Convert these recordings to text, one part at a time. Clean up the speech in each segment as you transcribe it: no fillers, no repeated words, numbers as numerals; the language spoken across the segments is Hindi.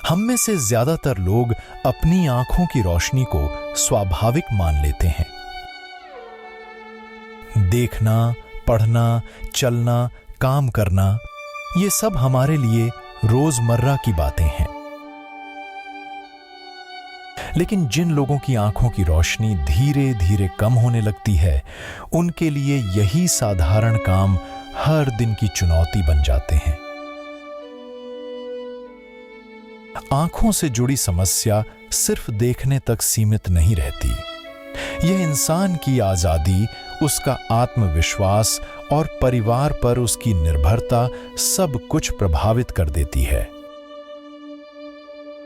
हम में से ज्यादातर लोग अपनी आंखों की रोशनी को स्वाभाविक मान लेते हैं। देखना, पढ़ना, चलना, काम करना, ये सब हमारे लिए रोजमर्रा की बातें हैं। लेकिन जिन लोगों की आंखों की रोशनी धीरे धीरे कम होने लगती है, उनके लिए यही साधारण काम हर दिन की चुनौती बन जाते हैं। आंखों से जुड़ी समस्या सिर्फ देखने तक सीमित नहीं रहती। यह इंसान की आजादी, उसका आत्मविश्वास और परिवार पर उसकी निर्भरता सब कुछ प्रभावित कर देती है।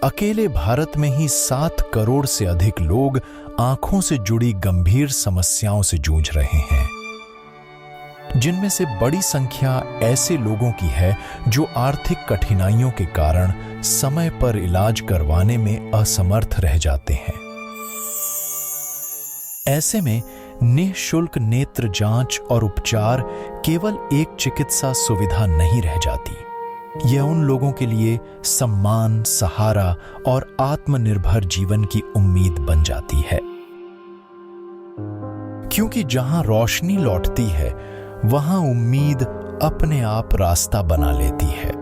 अकेले भारत में ही 7 करोड़ से अधिक लोग आंखों से जुड़ी गंभीर समस्याओं से जूझ रहे हैं, जिनमें से बड़ी संख्या ऐसे लोगों की है जो आर्थिक कठिनाइयों के कारण समय पर इलाज करवाने में असमर्थ रह जाते हैं। ऐसे में निःशुल्क नेत्र जांच और उपचार केवल एक चिकित्सा सुविधा नहीं रह जाती, यह उन लोगों के लिए सम्मान, सहारा और आत्मनिर्भर जीवन की उम्मीद बन जाती है। क्योंकि जहां रोशनी लौटती है, वहां उम्मीद अपने आप रास्ता बना लेती है।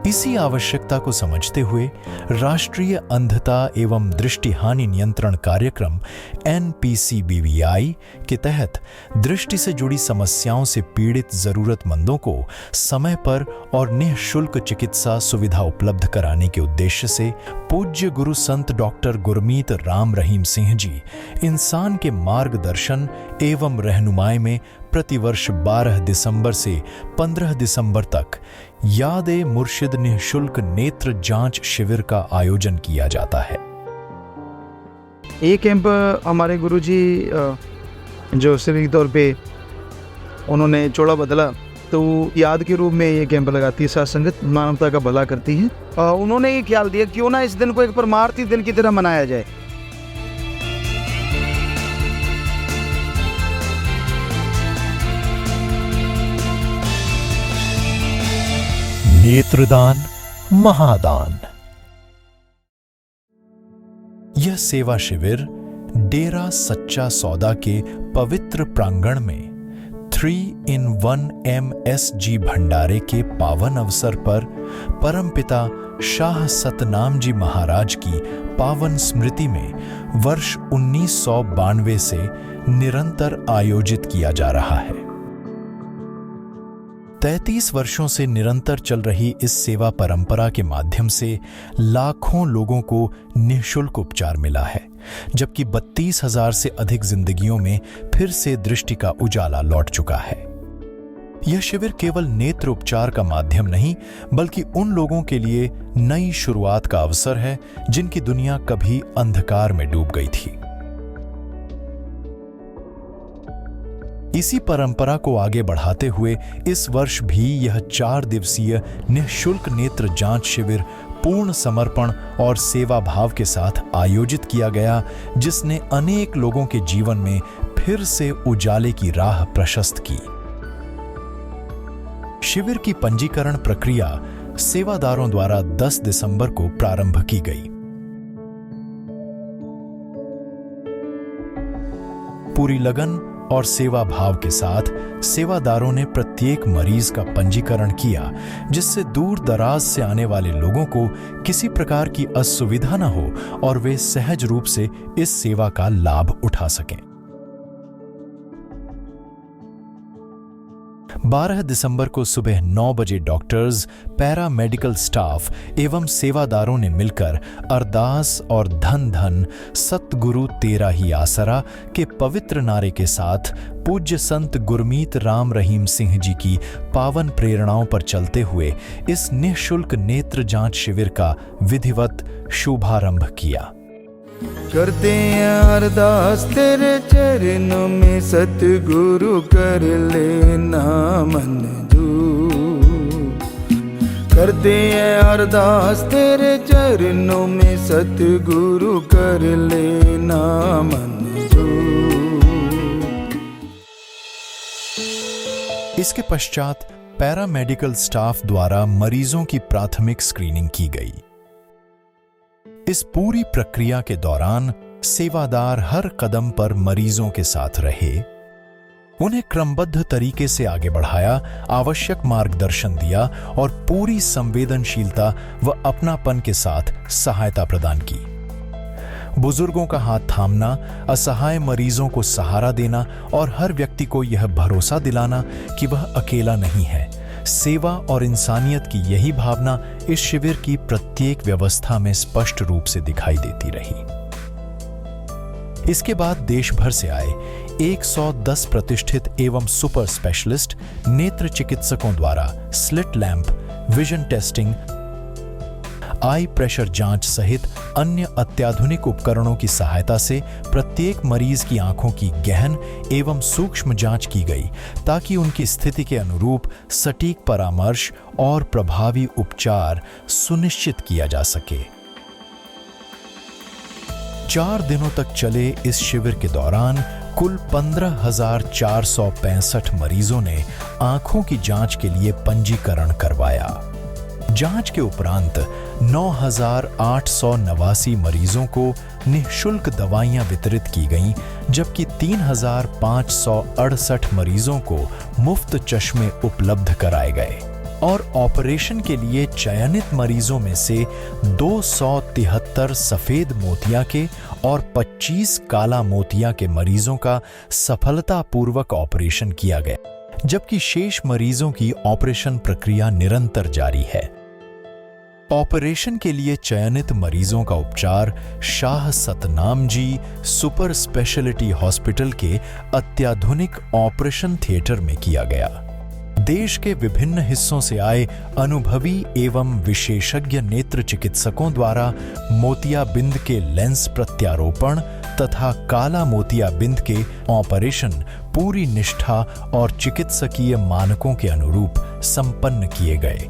इसी आवश्यकता को समझते हुए राष्ट्रीय अंधता एवं दृष्टिहानि नियंत्रण कार्यक्रम NPCBVI के तहत दृष्टि से जुड़ी समस्याओं से पीड़ित जरूरतमंदों को समय पर और निःशुल्क चिकित्सा सुविधा उपलब्ध कराने के उद्देश्य से पूज्य गुरु संत डॉक्टर गुरमीत राम रहीम सिंह जी इंसान के मार्गदर्शन एवं रहनुमाई में प्रतिवर्ष 12 दिसंबर से 15 दिसंबर तक याद-ए मुर्शिद निःशुल्क नेत्र जांच शिविर का आयोजन किया जाता है। ये कैंप हमारे गुरुजी जो शरीर तौर पे उन्होंने चौड़ा बदला, तो याद के रूप में ये कैंप लगाती है। साथ संगत मानवता का भला करती है। उन्होंने ये ख्याल दिया क्यों ना इस दिन को एक परमार्थी दिन की तरह मनाया जाए। नेत्रदान महादान। यह सेवा शिविर डेरा सच्चा सौदा के पवित्र प्रांगण में 3-in-1 MSG भंडारे के पावन अवसर पर परमपिता शाह सतनाम जी महाराज की पावन स्मृति में वर्ष 1992 से निरंतर आयोजित किया जा रहा है। 33 वर्षों से निरंतर चल रही इस सेवा परंपरा के माध्यम से लाखों लोगों को निःशुल्क उपचार मिला है, जबकि 32,000 से अधिक जिंदगियों में फिर से दृष्टि का उजाला लौट चुका है। यह शिविर केवल नेत्र उपचार का माध्यम नहीं, बल्कि उन लोगों के लिए नई शुरुआत का अवसर है जिनकी दुनिया कभी अंधकार में डूब गई थी। इसी परंपरा को आगे बढ़ाते हुए इस वर्ष भी यह 4 दिवसीय निःशुल्क नेत्र जांच शिविर पूर्ण समर्पण और सेवा भाव के साथ आयोजित किया गया, जिसने अनेक लोगों के जीवन में फिर से उजाले की राह प्रशस्त की। शिविर की पंजीकरण प्रक्रिया सेवादारों द्वारा 10 दिसंबर को प्रारंभ की गई। पूरी लगन और सेवा भाव के साथ सेवादारों ने प्रत्येक मरीज का पंजीकरण किया, जिससे दूर दराज से आने वाले लोगों को किसी प्रकार की असुविधा न हो और वे सहज रूप से इस सेवा का लाभ उठा सकें। 12 दिसंबर को सुबह 9 बजे डॉक्टर्स, पैरा मेडिकल स्टाफ एवं सेवादारों ने मिलकर अरदास और धन धन सतगुरु तेरा ही आसरा के पवित्र नारे के साथ पूज्य संत गुरमीत राम रहीम सिंह जी की पावन प्रेरणाओं पर चलते हुए इस निःशुल्क नेत्र जांच शिविर का विधिवत शुभारंभ किया। करते हैं अरदास तेरे चरणों में, सतगुरु कर लेना मंजूर। करते हैं अरदास तेरे चरणों में, सतगुरु कर लेना मंजूर। इसके पश्चात पैरामेडिकल स्टाफ द्वारा मरीजों की प्राथमिक स्क्रीनिंग की गई। इस पूरी प्रक्रिया के दौरान सेवादार हर कदम पर मरीजों के साथ रहे, उन्हें क्रमबद्ध तरीके से आगे बढ़ाया, आवश्यक मार्गदर्शन दिया और पूरी संवेदनशीलता व अपनापन के साथ सहायता प्रदान की। बुजुर्गों का हाथ थामना, असहाय मरीजों को सहारा देना और हर व्यक्ति को यह भरोसा दिलाना कि वह अकेला नहीं है, सेवा और इंसानियत की यही भावना इस शिविर की प्रत्येक व्यवस्था में स्पष्ट रूप से दिखाई देती रही। इसके बाद देश भर से आए 110 प्रतिष्ठित एवं सुपर स्पेशलिस्ट नेत्र चिकित्सकों द्वारा स्लिट लैंप, विजन टेस्टिंग, आई प्रेशर जांच सहित अन्य अत्याधुनिक उपकरणों की सहायता से प्रत्येक मरीज की आंखों की गहन एवं सूक्ष्म जांच की गई ताकि उनकी स्थिति के अनुरूप सटीक परामर्श और प्रभावी उपचार सुनिश्चित किया जा सके। 4 दिनों तक चले इस शिविर के दौरान कुल 15,465 मरीजों ने आंखों की जांच के लिए पंजीकरण करवाया। जांच के उपरांत 9,889 मरीजों को निःशुल्क दवाइयां वितरित की गईं, जबकि 3,568 मरीजों को मुफ्त चश्मे उपलब्ध कराए गए और ऑपरेशन के लिए चयनित मरीजों में से 273 सफेद मोतिया के और 25 काला मोतिया के मरीजों का सफलतापूर्वक ऑपरेशन किया गया, जबकि शेष मरीजों की ऑपरेशन प्रक्रिया निरंतर जारी है। ऑपरेशन के लिए चयनित मरीजों का उपचार Shah Satnam ji super speciality hospital के अत्याधुनिक ऑपरेशन थिएटर में किया गया। देश के विभिन्न हिस्सों से आए अनुभवी एवं विशेषज्ञ नेत्र चिकित्सकों द्वारा मोतियाबिंद के लेंस प्रत्यारोपण तथा काला मोतियाबिंद के ऑपरेशन पूरी निष्ठा और चिकित्सकीय मानकों के अनुरूप संपन्न किए गए।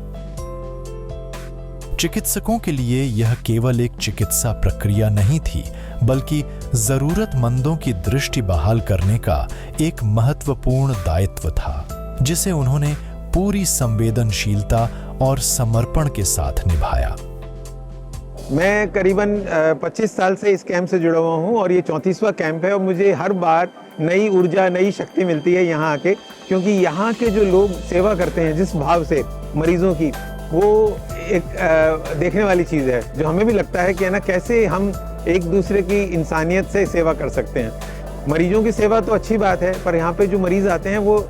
चिकित्सकों के लिए यह केवल एक चिकित्सा प्रक्रिया नहीं थी, बल्कि जरूरतमंदों की दृष्टि बहाल करने का एक महत्वपूर्ण दायित्व था, जिसे उन्होंने पूरी संवेदनशीलता और समर्पण के साथ निभाया। मैं करीबन 25 साल से इस कैंप से जुड़ा हुआ हूं और ये 34वां कैंप है और मुझे हर बार नई ऊर्जा, नई शक्ति मिलती है यहाँ आके, क्योंकि यहाँ के जो लोग सेवा करते हैं जिस भाव से मरीजों की, वो एक देखने वाली चीज़ है, जो हमें भी लगता है कि है ना, कैसे हम एक दूसरे की इंसानियत से सेवा कर सकते हैं। मरीजों की सेवा तो अच्छी बात है, पर यहाँ पे जो मरीज़ आते हैं वो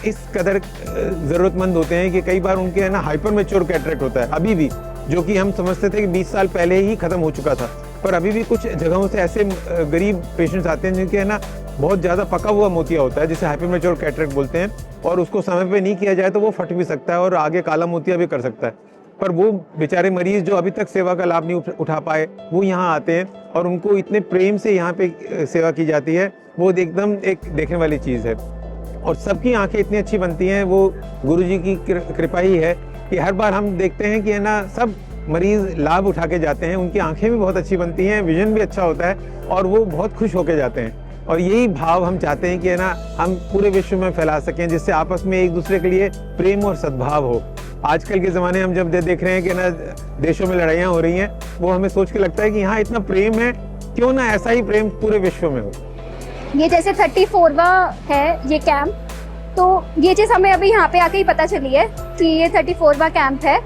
इस कदर ज़रूरतमंद होते हैं कि कई बार उनके है ना हाइपर मैच्योर कैटरेक्ट होता है अभी भी, जो कि हम समझते थे कि 20 साल पहले ही ख़त्म हो चुका था, पर अभी भी कुछ जगहों से ऐसे गरीब पेशेंट्स आते हैं जिनके है ना बहुत ज़्यादा पका हुआ मोतिया होता है, जिसे हाइपर मैच्योर कैटरेक्ट बोलते हैं, और उसको समय पे नहीं किया जाए तो वो फट भी सकता है और आगे काला मोतिया भी कर सकता है। पर वो बेचारे मरीज़ जो अभी तक सेवा का लाभ नहीं उठा पाए, वो यहाँ आते हैं और उनको इतने प्रेम से यहाँ पे सेवा की जाती है, वो एकदम एक देखने वाली चीज़ है। और सबकी आंखें इतनी अच्छी बनती हैं, वो गुरुजी की कृपा ही है कि हर बार हम देखते हैं कि है ना सब मरीज़ लाभ उठा के जाते हैं, उनकी आंखें भी बहुत अच्छी बनती हैं, विजन भी अच्छा होता है और वो बहुत खुश होके जाते हैं। और यही भाव हम चाहते हैं कि है ना हम पूरे विश्व में फैला सकें, जिससे आपस में एक दूसरे के लिए प्रेम और सद्भाव हो। आजकल के ज़माने हम जब देख रहे हैं कि ना देशों में लड़ाइयाँ हो रही हैं, वो हमें सोच के लगता है कि यहाँ इतना प्रेम है, क्यों ना ऐसा ही प्रेम पूरे विश्व में हो। ये जैसे 34वां है ये कैंप, तो ये चीज़ हमें अभी यहाँ पे आके ही पता चली है कि ये 34वां कैंप है,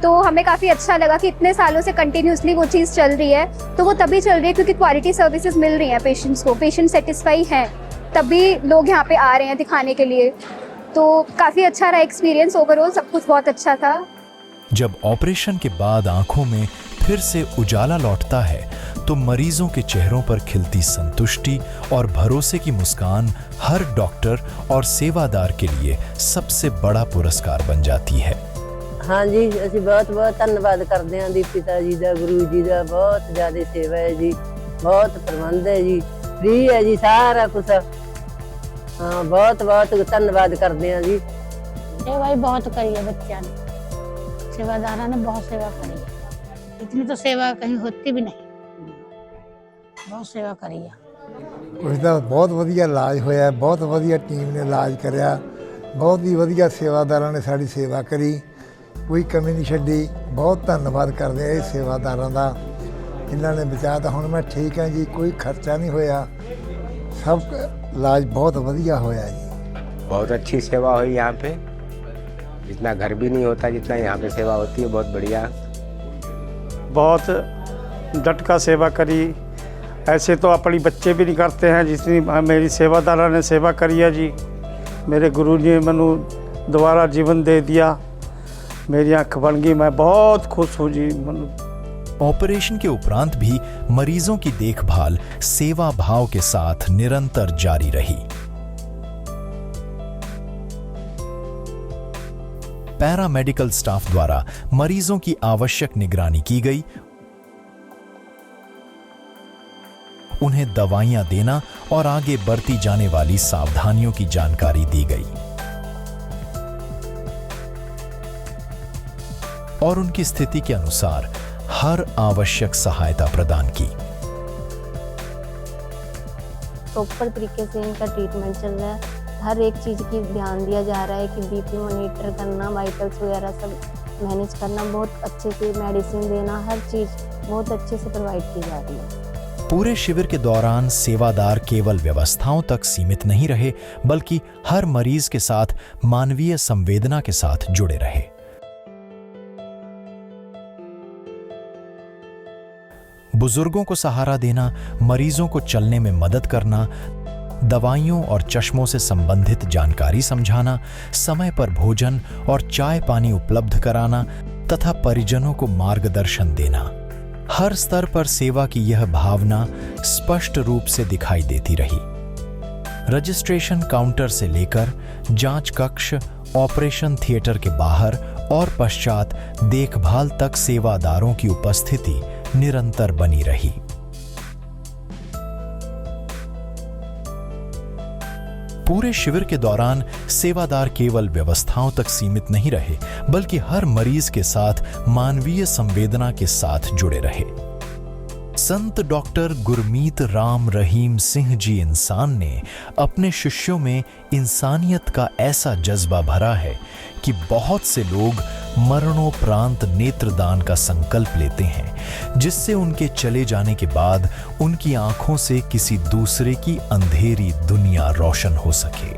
तो हमें काफ़ी अच्छा लगा कि इतने सालों से कंटिन्यूसली वो चीज़ चल रही है। तो वो तभी चल रही है क्योंकि क्वालिटी सर्विसेज मिल रही हैं पेशेंट्स को, पेशेंट सेटिस्फाई हैं, तभी लोग यहाँ पे आ रहे हैं दिखाने के लिए। तो काफ़ी अच्छा रहा एक्सपीरियंस, ओवरऑल सब कुछ बहुत अच्छा था। जब ऑपरेशन के बाद आंखों में फिर से उजाला लौटता है, तो मरीजों के चेहरों पर खिलती संतुष्टि और भरोसे की मुस्कान हर डॉक्टर और सेवादार के लिए सबसे बड़ा पुरस्कार बन जाती है। हाँ जी, ਅਸੀਂ बहुत धन्यवाद करते हैं पिता जी का, गुरु जी का। बहुत ज़्यादा सेवा है जी, बहुत प्रबंध है जी, फ्री है जी सारा कुछ। हाँ, बहुत धन्यवाद करते हैं जी। सेवा ही बहुत करी है बच्चा ने, सेवादारा ने बहुत सेवा करी है, इतनी तो सेवा कहीं होती भी नहीं, बहुत सेवा करी है। उसका बहुत वधिया इलाज होया, बहुत वधिया टीम ने इलाज करिया, ਬਹੁਤ ਹੀ ਵਧੀਆ ਸੇਵਾਦਾਰਾਂ ਨੇ ਸਾਡੀ ਸੇਵਾ ਕਰੀ, ਕੋਈ ਕਮੀ ਨਹੀਂ ਛੱਡੀ। ਬਹੁਤ ਧੰਨਵਾਦ ਕਰਦੇ ਆ ਇਹ ਸੇਵਾਦਾਰਾਂ ਦਾ, ਇਹਨਾਂ ਨੇ ਬਚਾਤਾ। ਹੁਣ ਮੈਂ ਠੀਕ ਹਾਂ ਜੀ, ਕੋਈ ਖਰਚਾ ਨਹੀਂ ਹੋਇਆ, सब इलाज बहुत बढ़िया होया जी। बहुत अच्छी सेवा हुई यहाँ पे, जितना घर भी नहीं होता जितना यहाँ पे सेवा होती है, बहुत बढ़िया। बहुत डट का सेवा करी, ऐसे तो अपनी बच्चे भी नहीं करते हैं जितनी मेरी सेवादारा ने सेवा करी है जी। मेरे गुरु जी ने मैनू दोबारा जीवन दे दिया, मेरी आँख बन गई, मैं बहुत खुश हूँ जी। ऑपरेशन के उपरांत भी मरीजों की देखभाल सेवा भाव के साथ निरंतर जारी रही। पैरामेडिकल स्टाफ द्वारा मरीजों की आवश्यक निगरानी की गई, उन्हें दवाइयां देना और आगे बरती जाने वाली सावधानियों की जानकारी दी गई और उनकी स्थिति के अनुसार हर आवश्यक सहायता प्रदान की। प्रॉपर तरीके से इनका ट्रीटमेंट चल रहा है, हर एक चीज़ की ध्यान दिया जा रहा है कि बीपी मॉनिटर करना, वाइटल्स वगैरह सब मैनेज करना, बहुत अच्छे से मेडिसिन देना, हर चीज़ बहुत अच्छे से प्रोवाइड की जा रही है। पूरे शिविर के दौरान सेवादार केवल व्यवस्थाओं तक सीमित नहीं रहे, बल्कि हर मरीज के साथ मानवीय संवेदना के साथ जुड़े रहे। बुजुर्गों को सहारा देना, मरीजों को चलने में मदद करना, दवाइयों और चश्मों से संबंधित जानकारी समझाना, समय पर भोजन और चाय पानी उपलब्ध कराना तथा परिजनों को मार्गदर्शन देना, हर स्तर पर सेवा की यह भावना स्पष्ट रूप से दिखाई देती रही। रजिस्ट्रेशन काउंटर से लेकर जांच कक्ष, ऑपरेशन थिएटर के बाहर और पश्चात देखभाल तक सेवादारों की उपस्थिति निरंतर बनी रही। पूरे शिविर के दौरान सेवादार केवल व्यवस्थाओं तक सीमित नहीं रहे, बल्कि हर मरीज के साथ मानवीय संवेदना के साथ जुड़े रहे। संत डॉक्टर गुरमीत राम रहीम सिंह जी इंसान ने अपने शिष्यों में इंसानियत का ऐसा जज्बा भरा है कि बहुत से लोग मरणोपरांत नेत्रदान का संकल्प लेते हैं, जिससे उनके चले जाने के बाद उनकी आंखों से किसी दूसरे की अंधेरी दुनिया रोशन हो सके।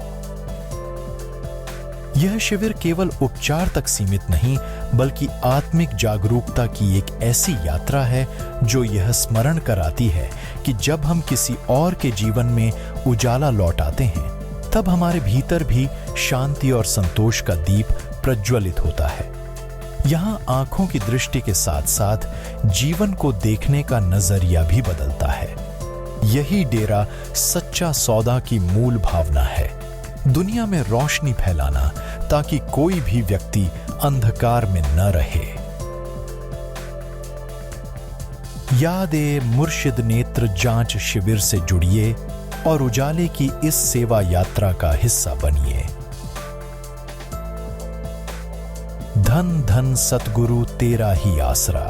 यह शिविर केवल उपचार तक सीमित नहीं, बल्कि आत्मिक जागरूकता की एक ऐसी यात्रा है जो यह स्मरण कराती है कि जब हम किसी और के जीवन में उजाला लौटाते हैं, तब हमारे भीतर भी शांति और संतोष का दीप प्रज्वलित होता है। यहां आंखों की दृष्टि के साथ साथ जीवन को देखने का नजरिया भी बदलता है। यही डेरा सच्चा सौदा की मूल भावना है, दुनिया में रोशनी फैलाना ताकि कोई भी व्यक्ति अंधकार में न रहे। याद-ए-मुर्शिद नेत्र जांच शिविर से जुड़िए और उजाले की इस सेवा यात्रा का हिस्सा बनिए। धन धन सतगुरु तेरा ही आसरा।